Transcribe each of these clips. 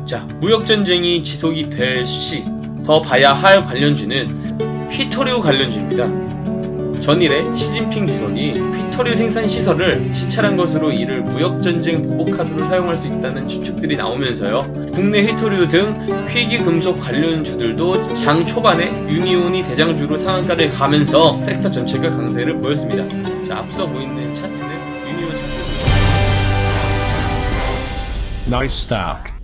자, 무역전쟁이 지속이 될 시, 더 봐야 할 관련주는 휘토류 관련주입니다. 전일에 시진핑 주석이 휘토류 생산 시설을 시찰한 것으로 이를 무역전쟁 보복카드로 사용할 수 있다는 추측들이 나오면서요, 국내 휘토류 등 희귀금속 관련주들도 장 초반에 유니온이 대장주로 상한가를 가면서 섹터 전체가 강세를 보였습니다. 자, 앞서 보이는 차트는 유니온 차트입니다. Nice stock.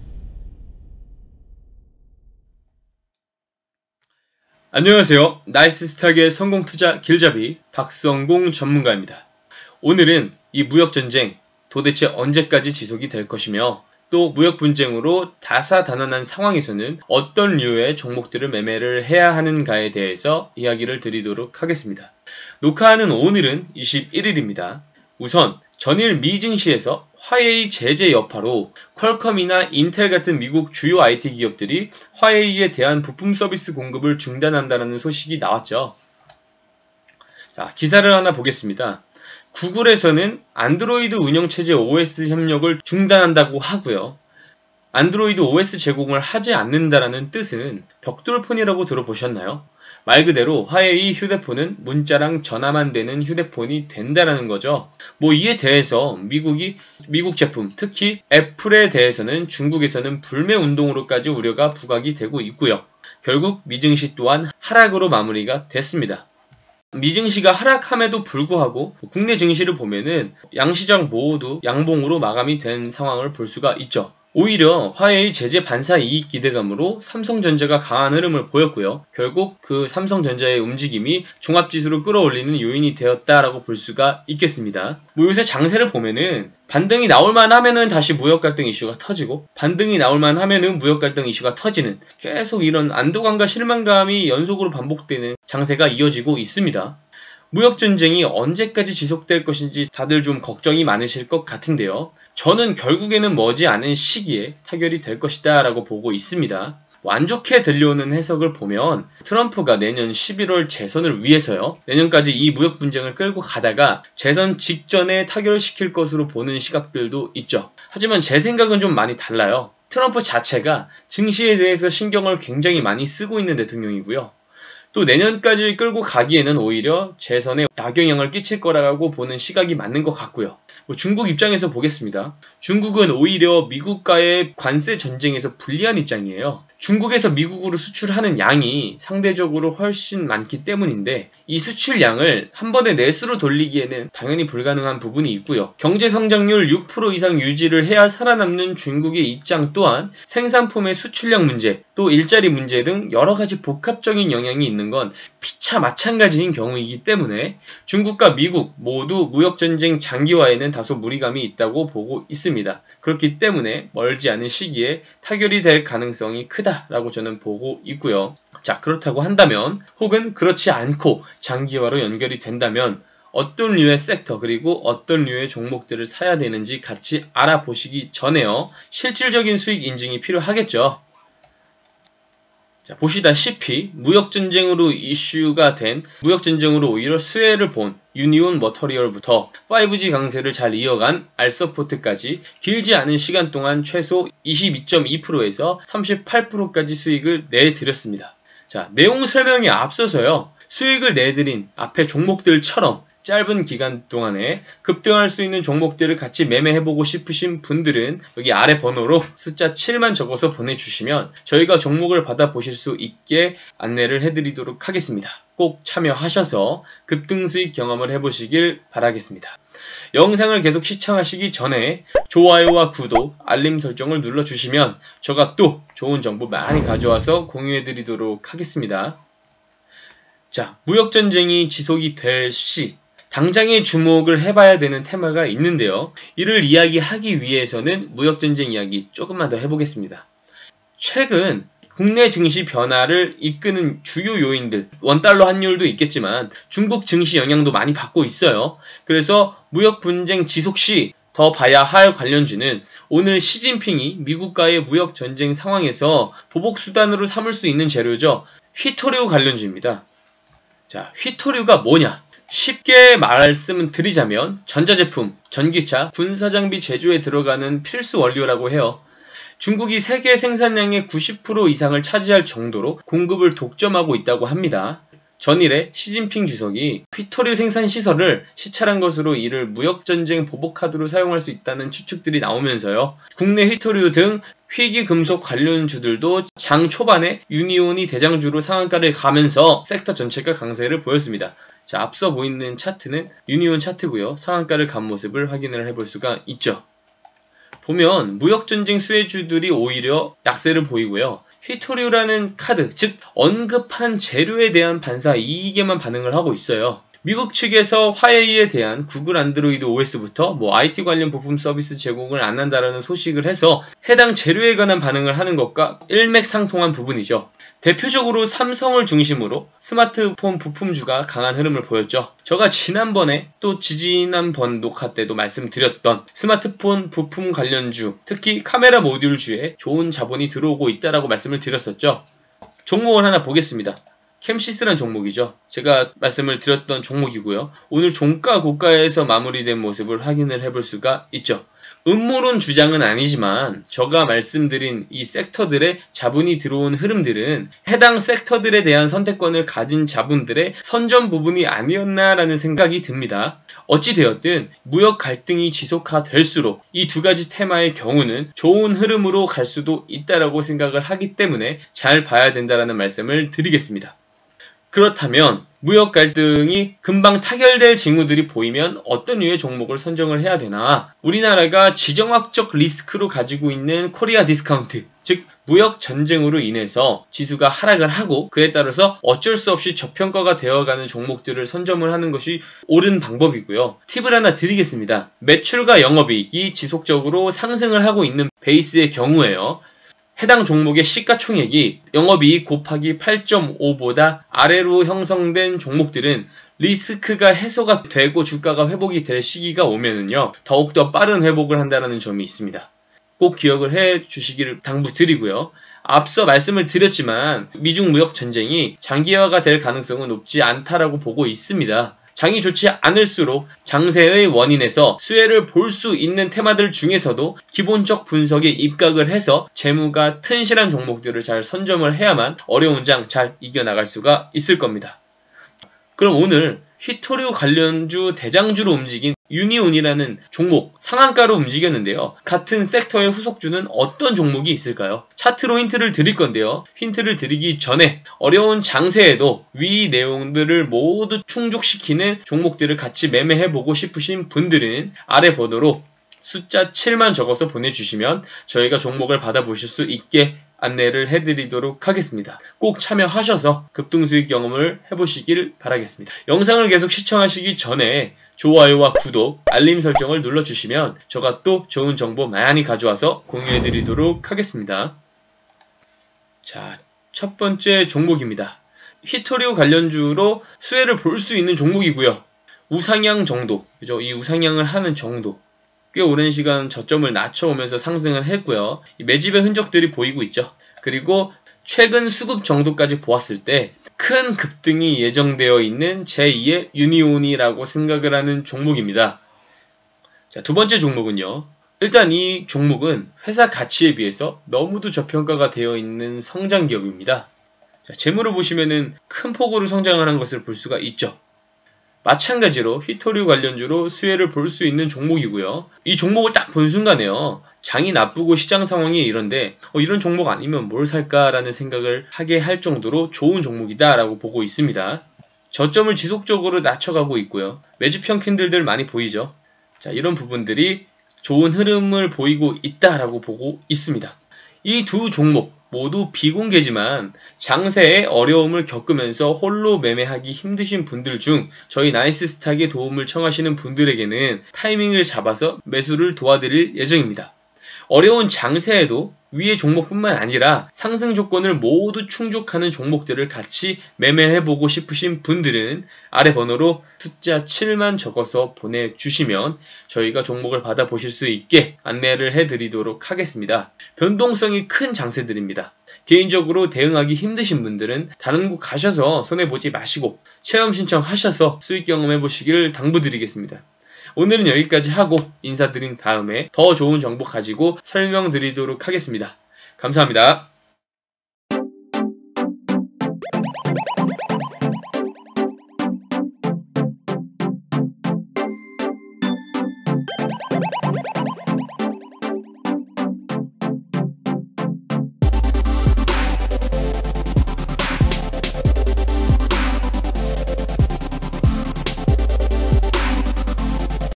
안녕하세요. 나이스스탁의 성공투자 길잡이 박성공 전문가입니다. 오늘은 이 무역전쟁 도대체 언제까지 지속이 될 것이며, 또 무역분쟁으로 다사다난한 상황에서는 어떤 류의 종목들을 매매를 해야 하는가에 대해서 이야기를 드리도록 하겠습니다. 녹화하는 오늘은 21일입니다. 우선 전일 미 증시에서 화웨이 제재 여파로 퀄컴이나 인텔 같은 미국 주요 IT 기업들이 화웨이에 대한 부품 서비스 공급을 중단한다는 소식이 나왔죠. 자, 기사를 하나 보겠습니다. 구글에서는 안드로이드 운영체제 OS 협력을 중단한다고 하고요. 안드로이드 OS 제공을 하지 않는다라는 뜻은 벽돌폰이라고 들어보셨나요? 말 그대로 화웨이 휴대폰은 문자랑 전화만 되는 휴대폰이 된다라는 거죠. 이에 대해서 미국 제품, 특히 애플에 대해서는 중국에서는 불매 운동으로까지 우려가 부각이 되고 있고요. 결국 미증시 또한 하락으로 마무리가 됐습니다. 미증시가 하락함에도 불구하고 국내 증시를 보면은 양시장 모두 양봉으로 마감이 된 상황을 볼 수가 있죠. 오히려 화웨이 제재 반사 이익 기대감으로 삼성전자가 강한 흐름을 보였고요. 결국 그 삼성전자의 움직임이 종합지수를 끌어올리는 요인이 되었다라고 볼 수가 있겠습니다. 요새 장세를 보면은 반등이 나올만 하면은 다시 무역갈등 이슈가 터지고, 반등이 나올만 하면은 무역갈등 이슈가 터지는, 계속 이런 안도감과 실망감이 연속으로 반복되는 장세가 이어지고 있습니다. 무역전쟁이 언제까지 지속될 것인지 다들 좀 걱정이 많으실 것 같은데요. 저는 결국에는 머지않은 시기에 타결이 될 것이다 라고 보고 있습니다. 안 좋게 들려오는 해석을 보면 트럼프가 내년 11월 재선을 위해서요, 내년까지 이 무역 분쟁을 끌고 가다가 재선 직전에 타결시킬 것으로 보는 시각들도 있죠. 하지만 제 생각은 좀 많이 달라요. 트럼프 자체가 증시에 대해서 신경을 굉장히 많이 쓰고 있는 대통령이고요. 또 내년까지 끌고 가기에는 오히려 재선에 악영향을 끼칠 거라고 보는 시각이 맞는 것 같고요. 중국 입장에서 보겠습니다. 중국은 오히려 미국과의 관세 전쟁에서 불리한 입장이에요. 중국에서 미국으로 수출하는 양이 상대적으로 훨씬 많기 때문인데, 이 수출량을 한 번에 내수로 돌리기에는 당연히 불가능한 부분이 있고요. 경제 성장률 6% 이상 유지를 해야 살아남는 중국의 입장 또한 생산품의 수출량 문제, 또 일자리 문제 등 여러 가지 복합적인 영향이 있는 건 피차 마찬가지인 경우이기 때문에 중국과 미국 모두 무역전쟁 장기화에는 다소 무리감이 있다고 보고 있습니다. 그렇기 때문에 멀지 않은 시기에 타결이 될 가능성이 크다라고 저는 보고 있고요. 자, 그렇다고 한다면, 혹은 그렇지 않고 장기화로 연결이 된다면 어떤 류의 섹터 그리고 어떤 류의 종목들을 사야 되는지 같이 알아보시기 전에요, 실질적인 수익 인증이 필요하겠죠. 자, 보시다시피 무역전쟁으로 오히려 수혜를 본 유니온 머터리얼부터 5G 강세를 잘 이어간 알서포트까지 길지 않은 시간 동안 최소 22.2%에서 38%까지 수익을 내드렸습니다. 자, 내용 설명에 앞서서요, 수익을 내드린 앞에 종목들처럼 짧은 기간 동안에 급등할 수 있는 종목들을 같이 매매해보고 싶으신 분들은 여기 아래 번호로 숫자 7만 적어서 보내주시면 저희가 종목을 받아보실 수 있게 안내를 해드리도록 하겠습니다. 꼭 참여하셔서 급등 수익 경험을 해보시길 바라겠습니다. 영상을 계속 시청하시기 전에 좋아요와 구독, 알림 설정을 눌러주시면 제가 또 좋은 정보 많이 가져와서 공유해드리도록 하겠습니다. 자, 무역전쟁이 지속이 될 시, 당장에 주목을 해봐야 되는 테마가 있는데요. 이를 이야기하기 위해서는 무역전쟁 이야기 조금만 더 해보겠습니다. 최근 국내 증시 변화를 이끄는 주요 요인들, 원달러 환율도 있겠지만 중국 증시 영향도 많이 받고 있어요. 그래서 무역 분쟁 지속 시 더 봐야 할 관련주는 오늘 시진핑이 미국과의 무역 전쟁 상황에서 보복 수단으로 삼을 수 있는 재료죠. 휘토류 관련주입니다. 자, 휘토류가 뭐냐? 쉽게 말씀을 드리자면 전자제품, 전기차, 군사장비 제조에 들어가는 필수 원료라고 해요. 중국이 세계 생산량의 90% 이상을 차지할 정도로 공급을 독점하고 있다고 합니다. 전일에 시진핑 주석이 휘토류 생산 시설을 시찰한 것으로 이를 무역전쟁 보복카드로 사용할 수 있다는 추측들이 나오면서요. 국내 휘토류 등 희귀금속 관련주들도 장 초반에 유니온이 대장주로 상한가를 가면서 섹터 전체가 강세를 보였습니다. 자, 앞서 보이는 차트는 유니온 차트고요. 상한가를 간 모습을 확인을 해볼 수가 있죠. 보면 무역전쟁 수혜주들이 오히려 약세를 보이고요. 휘토류라는 카드, 즉 언급한 재료에 대한 반사 이익에만 반응을 하고 있어요. 미국 측에서 화웨이에 대한 구글 안드로이드 OS부터 IT 관련 부품 서비스 제공을 안 한다라는 소식을 해서 해당 재료에 관한 반응을 하는 것과 일맥상통한 부분이죠. 대표적으로 삼성을 중심으로 스마트폰 부품주가 강한 흐름을 보였죠. 제가 지난번에 또 지지난번 녹화 때도 말씀드렸던 스마트폰 부품 관련주, 특히 카메라 모듈주에 좋은 자본이 들어오고 있다라고 말씀을 드렸었죠. 종목을 하나 보겠습니다. 캠시스란 종목이죠. 제가 말씀을 드렸던 종목이고요. 오늘 종가 고가에서 마무리된 모습을 확인을 해볼 수가 있죠. 음모론 주장은 아니지만 제가 말씀드린 이 섹터들의 자본이 들어온 흐름들은 해당 섹터들에 대한 선택권을 가진 자본들의 선점 부분이 아니었나라는 생각이 듭니다. 어찌되었든 무역 갈등이 지속화될수록 이 두 가지 테마의 경우는 좋은 흐름으로 갈 수도 있다라고 생각을 하기 때문에 잘 봐야 된다라는 말씀을 드리겠습니다. 그렇다면 무역 갈등이 금방 타결될 징후들이 보이면 어떤 류의 종목을 선정을 해야 되나? 우리나라가 지정학적 리스크로 가지고 있는 코리아 디스카운트, 즉 무역 전쟁으로 인해서 지수가 하락을 하고 그에 따라서 어쩔 수 없이 저평가가 되어가는 종목들을 선점을 하는 것이 옳은 방법이고요. 팁을 하나 드리겠습니다. 매출과 영업이익이 지속적으로 상승을 하고 있는 베이스의 경우에요. 해당 종목의 시가총액이 영업이익 곱하기 8.5보다 아래로 형성된 종목들은 리스크가 해소가 되고 주가가 회복이 될 시기가 오면은요, 더욱더 빠른 회복을 한다는 점이 있습니다. 꼭 기억을 해 주시기를 당부드리고요. 앞서 말씀을 드렸지만 미중 무역 전쟁이 장기화가 될 가능성은 높지 않다라고 보고 있습니다. 장이 좋지 않을수록 장세의 원인에서 수혜를 볼 수 있는 테마들 중에서도 기본적 분석에 입각을 해서 재무가 튼실한 종목들을 잘 선점을 해야만 어려운 장 잘 이겨나갈 수가 있을 겁니다. 그럼 오늘 휘토류 관련주 대장주로 움직인 유니온이라는 종목 상한가로 움직였는데요. 같은 섹터의 후속주는 어떤 종목이 있을까요? 차트로 힌트를 드릴 건데요. 힌트를 드리기 전에 어려운 장세에도 위 내용들을 모두 충족시키는 종목들을 같이 매매해보고 싶으신 분들은 아래 번호로 숫자 7만 적어서 보내주시면 저희가 종목을 받아보실 수 있게 안내를 해드리도록 하겠습니다. 꼭 참여하셔서 급등수익 경험을 해보시길 바라겠습니다. 영상을 계속 시청하시기 전에 좋아요와 구독, 알림 설정을 눌러주시면 제가 또 좋은 정보 많이 가져와서 공유해드리도록 하겠습니다. 자, 첫 번째 종목입니다. 휘토류 관련주로 수혜를 볼 수 있는 종목이고요. 우상향 정도, 그죠? 이 우상향을 하는 정도. 꽤 오랜 시간 저점을 낮춰오면서 상승을 했고요. 매집의 흔적들이 보이고 있죠. 그리고 최근 수급 정도까지 보았을 때 큰 급등이 예정되어 있는 제2의 유니온이라고 생각을 하는 종목입니다. 자, 두 번째 종목은요. 일단 이 종목은 회사 가치에 비해서 너무도 저평가가 되어 있는 성장 기업입니다. 자, 재물을 보시면은 큰 폭으로 성장을 한 것을 볼 수가 있죠. 마찬가지로 휘토류 관련주로 수혜를 볼 수 있는 종목이고요. 이 종목을 딱 본 순간에요. 장이 나쁘고 시장 상황이 이런데 이런 종목 아니면 뭘 살까라는 생각을 하게 할 정도로 좋은 종목이다라고 보고 있습니다. 저점을 지속적으로 낮춰가고 있고요. 매집형 캔들들 많이 보이죠. 자, 이런 부분들이 좋은 흐름을 보이고 있다라고 보고 있습니다. 이 두 종목 모두 비공개지만 장세에 어려움을 겪으면서 홀로 매매하기 힘드신 분들 중 저희 나이스스탁에 도움을 청하시는 분들에게는 타이밍을 잡아서 매수를 도와드릴 예정입니다. 어려운 장세에도 위의 종목뿐만 아니라 상승 조건을 모두 충족하는 종목들을 같이 매매해보고 싶으신 분들은 아래 번호로 숫자 7만 적어서 보내주시면 저희가 종목을 받아보실 수 있게 안내를 해드리도록 하겠습니다. 변동성이 큰 장세들입니다. 개인적으로 대응하기 힘드신 분들은 다른 곳 가셔서 손해보지 마시고 체험 신청하셔서 수익 경험해보시길 당부드리겠습니다. 오늘은 여기까지 하고 인사드린 다음에 더 좋은 정보 가지고 설명드리도록 하겠습니다. 감사합니다.